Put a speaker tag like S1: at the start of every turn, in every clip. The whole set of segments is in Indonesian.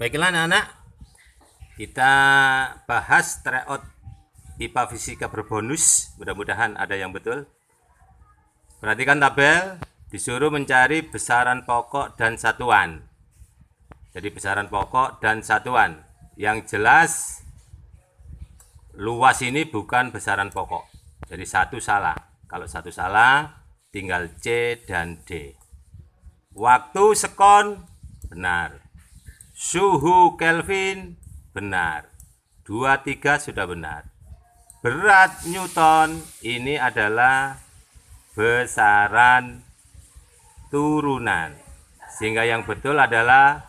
S1: Baiklah anak-anak, kita bahas tryout IPA Fisika berbonus. Mudah-mudahan ada yang betul. Perhatikan tabel, disuruh mencari besaran pokok dan satuan. Jadi besaran pokok dan satuan. Yang jelas luas ini bukan besaran pokok. Jadi satu salah. Kalau satu salah, tinggal C dan D. Waktu sekon, benar. Suhu Kelvin, benar. 23 sudah benar. Berat Newton, ini adalah besaran turunan. Sehingga yang betul adalah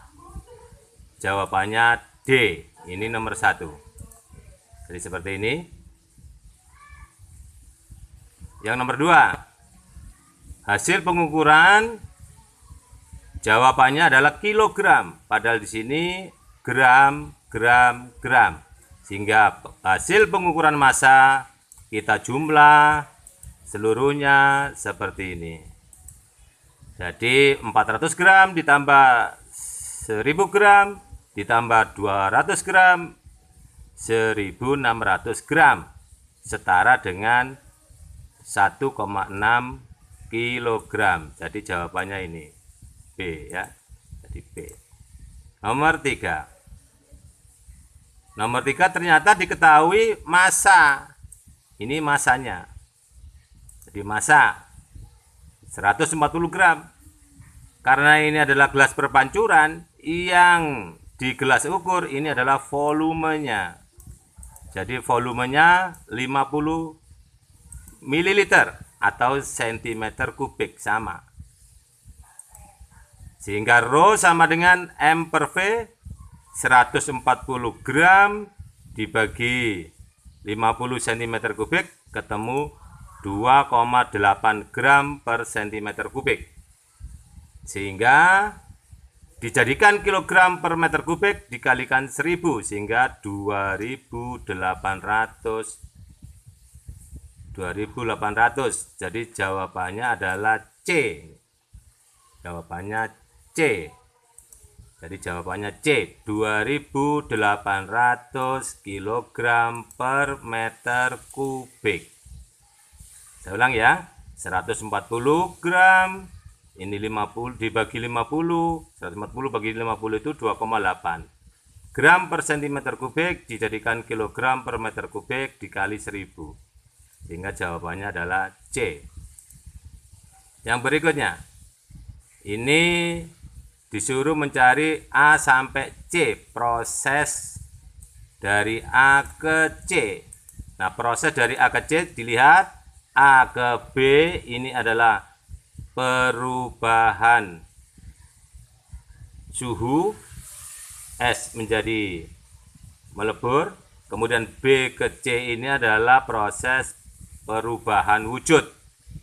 S1: jawabannya D. Ini nomor 1. Jadi seperti ini. Yang nomor 2. Hasil pengukuran, jawabannya adalah kilogram. Padahal di sini gram, gram, gram. Sehingga hasil pengukuran massa kita jumlah seluruhnya seperti ini. Jadi 400 gram ditambah 1000 gram ditambah 200 gram 1600 gram setara dengan 1,6 kilogram. Jadi jawabannya ini B ya. Jadi B. Nomor 3. Nomor 3 ternyata diketahui massa. Ini massanya. Jadi massa 140 gram. Karena ini adalah gelas perpancuran, yang di gelas ukur ini adalah volumenya. Jadi volumenya 50 ml atau cm kubik sama. Sehingga Rho sama dengan M per V, 140 gram dibagi 50 cm kubik ketemu 2,8 gram per cm kubik. Sehingga dijadikan kilogram per meter kubik dikalikan 1000 sehingga 2800. Jadi jawabannya adalah C. Jawabannya C. Jadi jawabannya C, 2800 kg per meter kubik. Saya ulang ya, 140 gram, ini 50 dibagi 50, 140 bagi 50 itu 2,8. Gram per cm kubik dijadikan kilogram per meter kubik dikali 1000. Sehingga jawabannya adalah C. Yang berikutnya, ini disuruh mencari A sampai C, proses dari A ke C. Nah, proses dari A ke C dilihat, A ke B ini adalah perubahan suhu, S menjadi melebur, kemudian B ke C ini adalah proses perubahan wujud,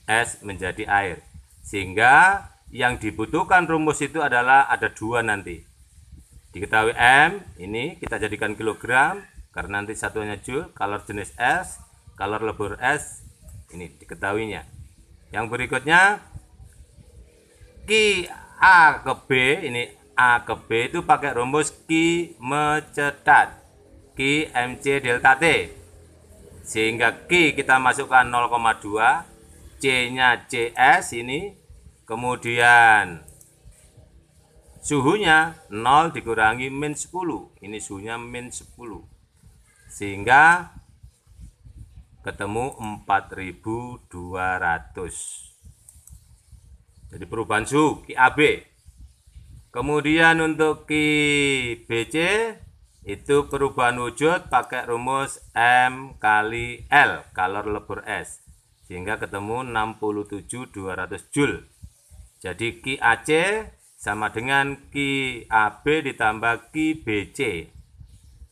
S1: S menjadi air. Sehingga yang dibutuhkan rumus itu adalah ada 2 nanti. Diketahui M, ini kita jadikan kilogram, karena nanti satuannya joule, kalor jenis S, kalor lebur S, ini diketahuinya. Yang berikutnya, Q A ke B, ini A ke B itu pakai rumus Q mencetat, Q MC delta T. Sehingga Q kita masukkan 0,2, C-nya CS ini, kemudian suhunya 0 dikurangi min 10. Ini suhunya min 10. Sehingga ketemu 4200. Jadi perubahan suhu QAB. Kemudian untuk QBC itu perubahan wujud pakai rumus M kali L, kalor lebur S. Sehingga ketemu 67.200 joule. Jadi QAC sama dengan QAB ditambah QBC.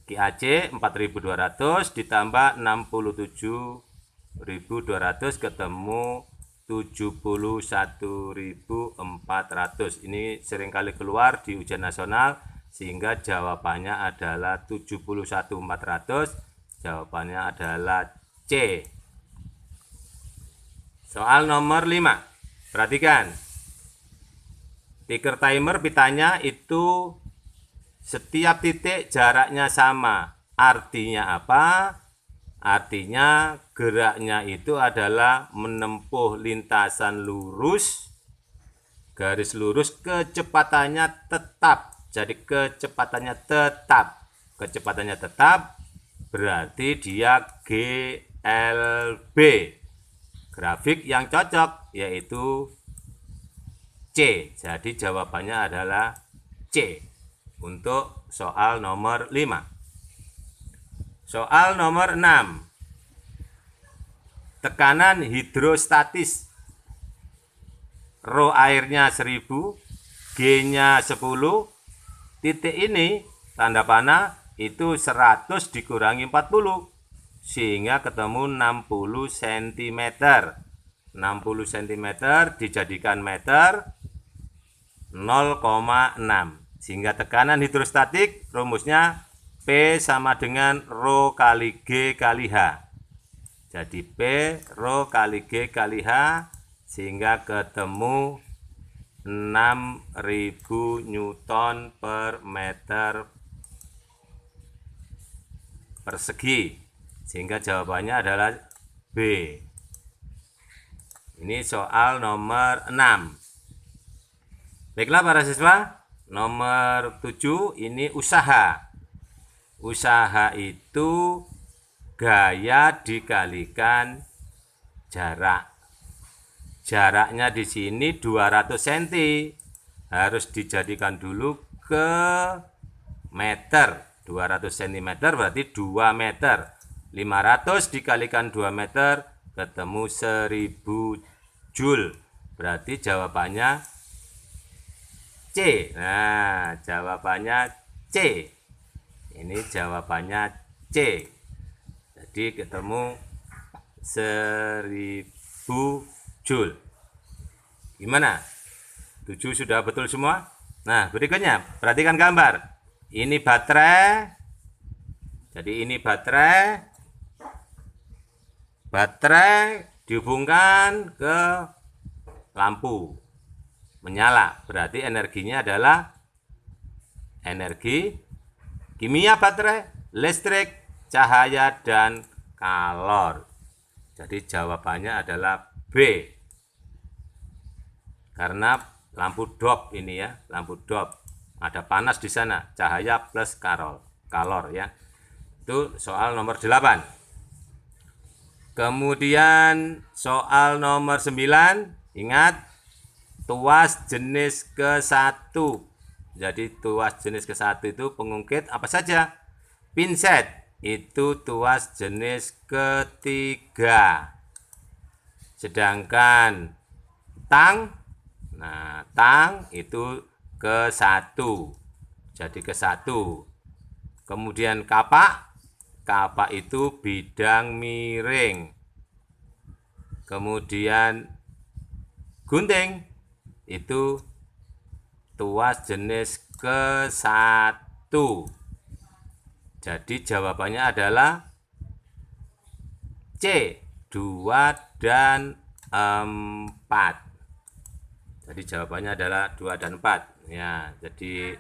S1: QAC 4200 ditambah 67.200 ketemu 71.400. Ini seringkali keluar di ujian nasional sehingga jawabannya adalah 71.400. Jawabannya adalah C. Soal nomor 5. Perhatikan. Picker timer pitanya itu Setiap titik jaraknya sama. Artinya apa? Artinya geraknya itu adalah menempuh lintasan lurus, garis lurus, kecepatannya tetap. Jadi kecepatannya tetap. Kecepatannya tetap berarti dia GLB. Grafik yang cocok yaitu C. Jadi jawabannya adalah C untuk soal nomor 5. Soal nomor 6. Tekanan hidrostatis. Rho airnya 1000, G-nya 10. Titik ini tanda panah itu 100 dikurangi 40 sehingga ketemu 60 cm. 60 cm dijadikan meter 0,6. Sehingga tekanan hidrostatik rumusnya P sama dengan Rho kali G kali H. Jadi P Rho kali G kali H sehingga ketemu 6000 Newton per meter persegi. Sehingga jawabannya adalah B. Ini soal nomor 6. Baiklah para siswa, nomor 7 ini usaha. Usaha itu gaya dikalikan jarak. Jaraknya di sini 200 cm. Harus dijadikan dulu ke meter. 200 cm berarti 2 meter. 500 dikalikan 2 meter ketemu 1000 Joule. Berarti jawabannya C. Nah, jawabannya C. Ini jawabannya C. Jadi ketemu 1000 Joule. Gimana? 7 sudah betul semua? Nah, berikutnya perhatikan gambar. Ini baterai. Jadi ini baterai. Baterai dihubungkan ke lampu. Menyala. Berarti energinya adalah energi kimia baterai, listrik, cahaya, dan kalor. Jadi jawabannya adalah B. Karena lampu dop ini ya, lampu dop. Ada panas di sana, cahaya plus kalor ya. Itu soal nomor 8. Kemudian soal nomor 9, ingat tuas jenis ke-1. Jadi tuas jenis ke-1 itu pengungkit apa saja? Pinset itu tuas jenis ketiga. Sedangkan tang, nah tang itu ke-1. Jadi ke-1. Kemudian kapak, kapak itu bidang miring. Kemudian gunting itu tuas jenis ke-1. Jadi jawabannya adalah C, 2 dan 4. Jadi jawabannya adalah 2 dan 4. Ya, jadi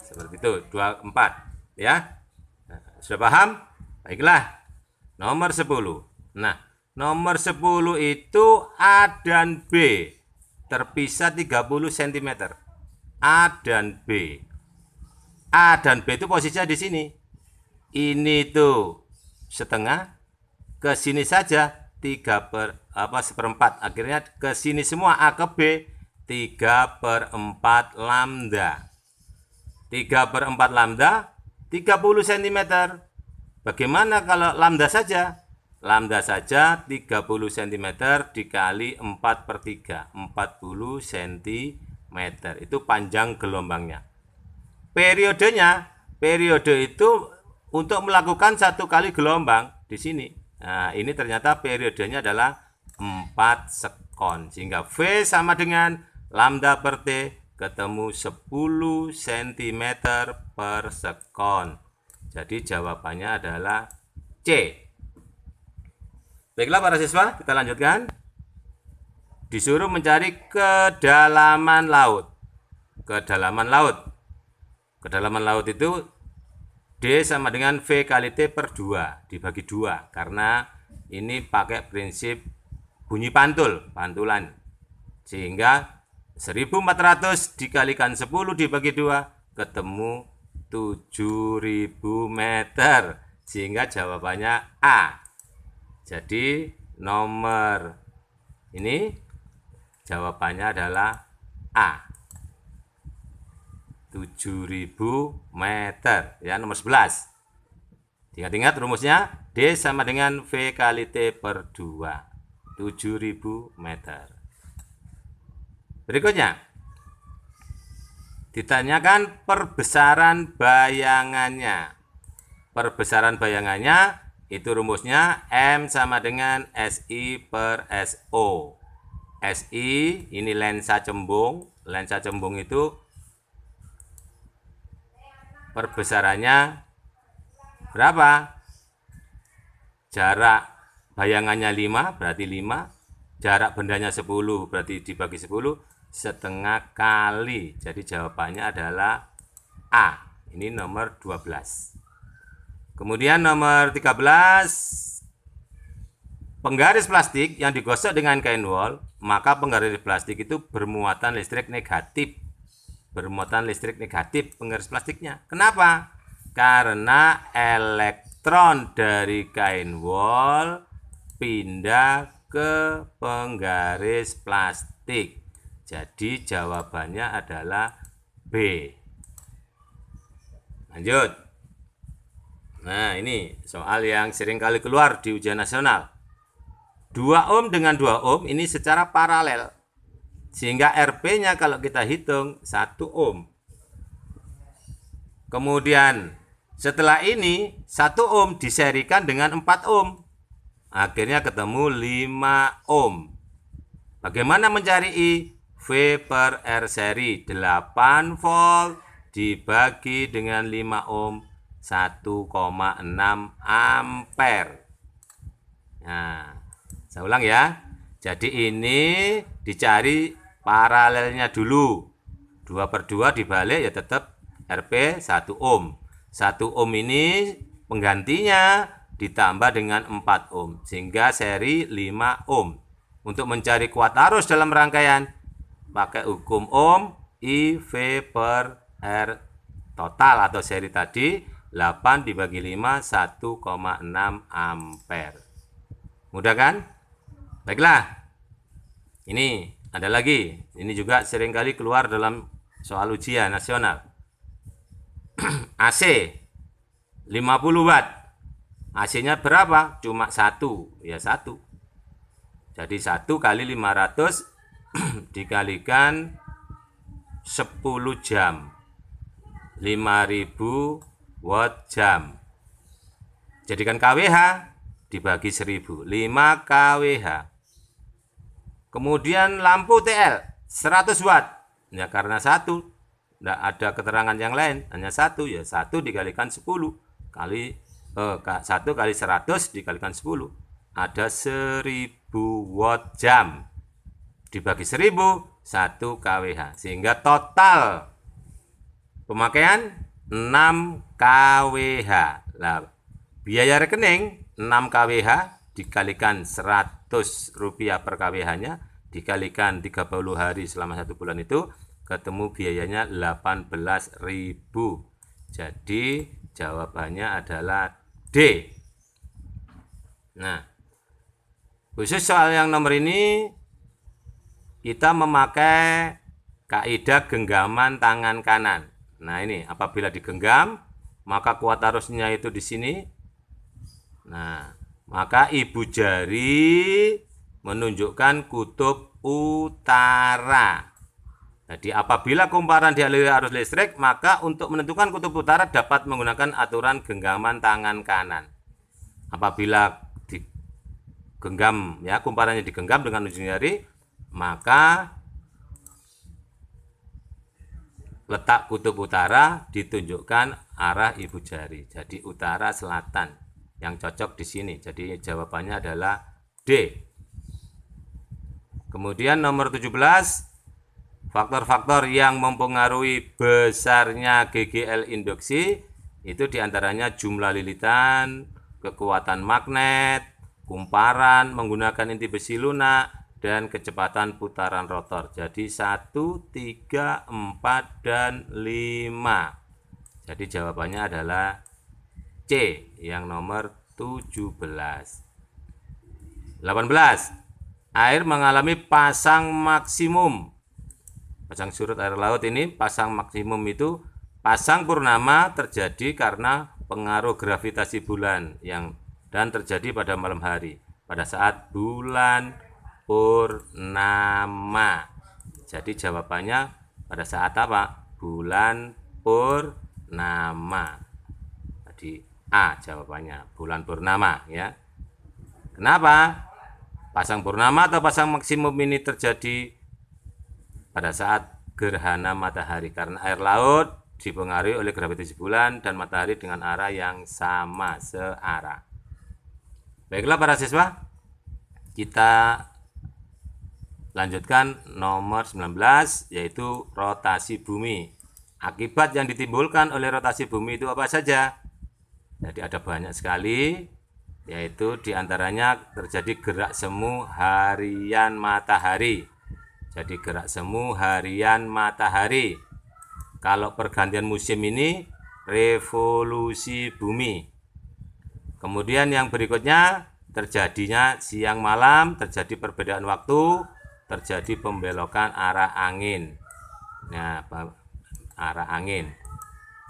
S1: seperti itu, 2, 4 ya. Nah, sudah paham? Baiklah. Nomor 10. Nah, nomor 10 itu A dan B terpisah 30 cm. A dan B. A dan B itu posisinya di sini. Ini tuh setengah, ke sini saja 3/4. Akhirnya ke sini semua A ke B 3/4 lambda. 3/4 lambda 30 cm. Bagaimana kalau lambda saja? Lambda saja 30 cm dikali 4/3, 40 cm. Itu panjang gelombangnya. Periode itu untuk melakukan 1 kali gelombang di sini. Nah, ini ternyata periodenya adalah 4 sekon. Sehingga V sama dengan lambda per T ketemu 10 cm per sekon. Jadi jawabannya adalah C. Baiklah para siswa, kita lanjutkan. Disuruh mencari kedalaman laut. kedalaman laut. Kedalaman laut itu D sama dengan V kali T per 2 dibagi 2 karena ini pakai prinsip bunyi pantulan. Sehingga 1400 dikalikan 10 dibagi 2 ketemu 7000 meter. Sehingga jawabannya A. Jadi nomor ini jawabannya adalah A. 7000 meter. Ya, nomor 11. Ingat-ingat rumusnya D sama dengan V kali T per 2. 7000 meter. Berikutnya. Ditanyakan perbesaran bayangannya. Perbesaran bayangannya itu rumusnya M sama dengan SI per SO. SI ini lensa cembung. Lensa cembung itu perbesarannya berapa? Jarak bayangannya 5 berarti 5. Jarak bendanya 10 berarti dibagi 10 setengah kali. Jadi jawabannya adalah A. Ini nomor 12. Kemudian nomor 13. Penggaris plastik yang digosok dengan kain wol, maka penggaris plastik itu bermuatan listrik negatif. Bermuatan listrik negatif penggaris plastiknya. Kenapa? Karena elektron dari kain wol pindah ke penggaris plastik. Jadi jawabannya adalah B. Lanjut. Nah, ini soal yang sering kali keluar di ujian nasional. 2 ohm dengan 2 ohm ini secara paralel. Sehingga RP-nya kalau kita hitung 1 ohm. Kemudian setelah ini 1 ohm diserikan dengan 4 ohm. Akhirnya ketemu 5 ohm. Bagaimana mencari I? V per R seri 8 volt dibagi dengan 5 ohm 1,6 ampere. Nah, saya ulang ya. Jadi ini dicari paralelnya dulu. 2 per 2 dibalik ya tetap RP 1 ohm. 1 ohm ini penggantinya ditambah dengan 4 ohm. Sehingga seri 5 ohm. Untuk mencari kuat arus dalam rangkaian, pakai hukum ohm, IV per R total atau seri tadi, 8 dibagi 5, 1,6 ampere. Mudah kan? Baiklah. Ini ada lagi. Ini juga seringkali keluar dalam soal ujian nasional. AC 50 watt. AC-nya berapa? Cuma 1. Ya 1. Jadi 1 kali 500 dikalikan 10 jam. 5000 watt jam. Jadikan kWh dibagi 1000. 5 kWh. Kemudian lampu TL 100 watt. Ya karena 1. Tidak ada keterangan yang lain. Hanya 1. Ya 1 dikalikan 10. 1 kali 100 dikalikan 10. Ada 1000 watt jam. Dibagi 1000, 1 kWh. Sehingga total pemakaian 6 kWh. Nah, biaya rekening 6 kWh dikalikan Rp100 per kWh-nya dikalikan 30 hari selama 1 bulan itu ketemu biayanya 18.000. Jadi jawabannya adalah D. Nah, khusus soal yang nomor ini kita memakai kaidah genggaman tangan kanan. Nah, ini apabila digenggam maka kuat arusnya itu di sini. Nah, maka ibu jari menunjukkan kutub utara. Jadi apabila kumparan dialiri arus listrik, maka untuk menentukan kutub utara dapat menggunakan aturan genggaman tangan kanan. Apabila digenggam, ya kumparannya digenggam dengan ujung jari, maka letak kutub utara ditunjukkan arah ibu jari. Jadi utara selatan yang cocok di sini. Jadi jawabannya adalah D. Kemudian nomor 17, Faktor-faktor yang mempengaruhi besarnya GGL induksi itu diantaranya jumlah lilitan, kekuatan magnet, kumparan menggunakan inti besi lunak, dan kecepatan putaran rotor. Jadi 1, 3, 4, dan 5. Jadi jawabannya adalah C yang nomor 17. 18. Air mengalami pasang maksimum. Pasang surut air laut ini, pasang maksimum itu pasang purnama terjadi karena pengaruh gravitasi bulan dan terjadi pada malam hari pada saat bulan purnama. Jadi jawabannya pada saat apa? Bulan purnama. Jadi A jawabannya, bulan purnama ya. Kenapa? Pasang purnama atau pasang maksimum ini terjadi pada saat gerhana matahari karena air laut dipengaruhi oleh gravitasi bulan dan matahari dengan arah yang sama, searah. Baiklah para siswa, kita lanjutkan nomor 19 yaitu rotasi bumi. Akibat yang ditimbulkan oleh rotasi bumi itu apa saja? Jadi ada banyak sekali, yaitu diantaranya terjadi gerak semu harian matahari. Jadi gerak semu harian matahari. Kalau pergantian musim ini revolusi bumi. Kemudian yang berikutnya terjadinya siang malam, terjadi perbedaan waktu, terjadi pembelokan arah angin. Nah, arah angin.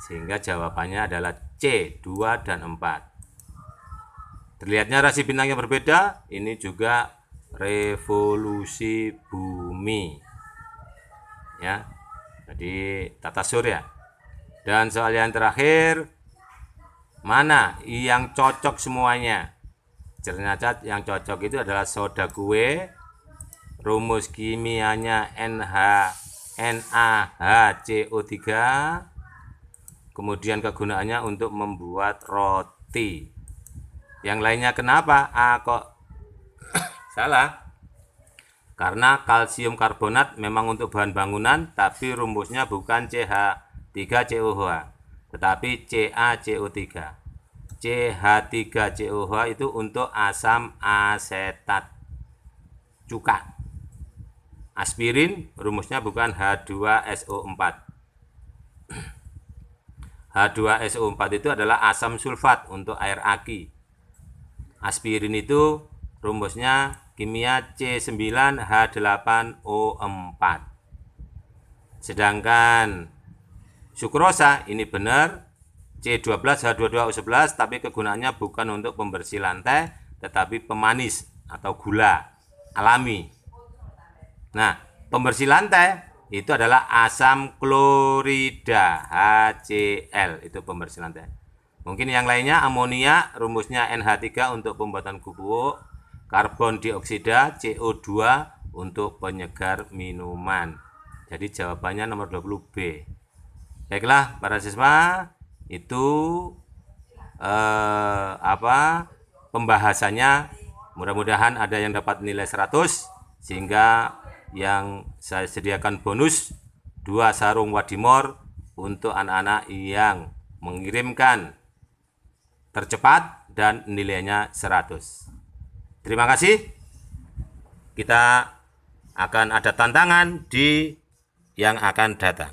S1: Sehingga jawabannya adalah C, 2 dan 4. Terlihatnya rasi bintang yang berbeda, ini juga revolusi bumi ya. Jadi tata surya. Dan soal yang terakhir, mana yang cocok semuanya? Ternyata yang cocok itu adalah soda kue, rumus kimianya NaHCO3, kemudian kegunaannya untuk membuat roti. Yang lainnya kenapa A kok salah? Karena kalsium karbonat memang untuk bahan bangunan, tapi rumusnya bukan CH3COH, tetapi CaCO3. CH3COH itu untuk asam asetat cuka. Aspirin rumusnya bukan H2SO4. H2SO4 itu adalah asam sulfat untuk air aki. Aspirin itu rumusnya kimia C9H8O4. Sedangkan sukrosa ini benar C12H22O11, tapi kegunaannya bukan untuk pembersih lantai, tetapi pemanis atau gula alami. Nah, pembersih lantai itu adalah asam klorida HCl, itu pembersih lantai. Mungkin yang lainnya amonia, rumusnya NH3 untuk pembuatan pupuk, karbon dioksida CO2 untuk penyegar minuman. Jadi jawabannya nomor 20B. Baiklah para siswa, itu pembahasannya. Mudah-mudahan ada yang dapat nilai 100, sehingga yang saya sediakan bonus 2 sarung wadimor untuk anak-anak yang mengirimkan tercepat dan nilainya 100. Terima kasih. Kita akan ada tantangan di yang akan datang.